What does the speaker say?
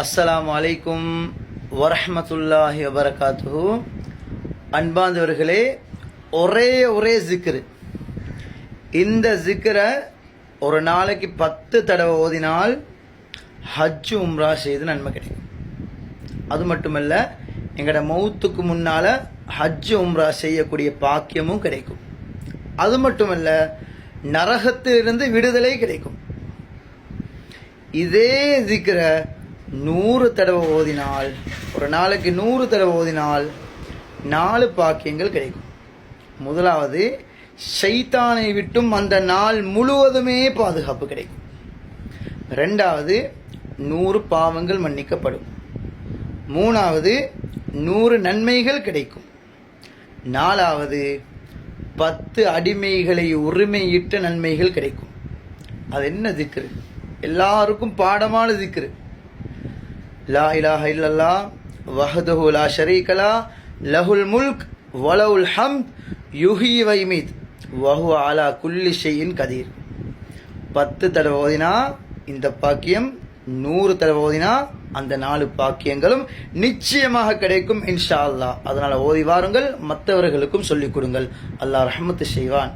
அஸ்ஸலாமு அலைக்கும் வரஹ்மத்துல்லாஹி வபரகாத்துஹு. அன்பாந்தவர்களே, ஒரே ஜிக்ரு. இந்த ஜிக்ரை ஒரு நாளைக்கு 10 தடவை ஓதினால் ஹஜ் உம்ரா செய்து நன்மை கிடைக்கும். அது மட்டுமல்ல, எங்களோட மௌத்துக்கு முன்னால் ஹஜ் உம்ரா செய்யக்கூடிய பாக்கியமும் கிடைக்கும். அது மட்டுமல்ல, நரகத்திலிருந்து விடுதலை கிடைக்கும். இதே ஜிக்ரை 100 தடவை ஓதினால், ஒரு நாளைக்கு 100 தடவை ஓதினால் 4 பாக்கியங்கள் கிடைக்கும். முதலாவது, ஷைத்தானை விட்டும் அந்த நாள் முழுவதுமே பாதுகாப்பு கிடைக்கும். ரெண்டாவது, 100 பாவங்கள் மன்னிக்கப்படும். மூணாவது, 100 நன்மைகள் கிடைக்கும். நாலாவது, 10 அடிமைகளை உரிமையிட்ட நன்மைகள் கிடைக்கும். அது என்ன திக்ரு? எல்லாருக்கும் பாடமான திக்ரு. லா இலாஹ இல்லல்லாஹ் வஹ்தஹு லா ஷரீக லஹ் லஹுல் முல்க் வலஹுல் ஹம்த் யுஹ்யி வ யுமீத் வஹுவ அலா குல்லி ஷைஇன் கதீர். 10 தடவை ஓதினா இந்த பாக்கியம், 100 தடவை ஓதினா அந்த 4 பாக்கியங்களும் நிச்சயமாக கிடைக்கும் இன்ஷா அல்லாஹ். அதனால ஓதி வாருங்கள், மற்றவர்களுக்கும் சொல்லிக் கொடுங்கள். அல்லாஹ் ரஹ்மத்து செய்வான்.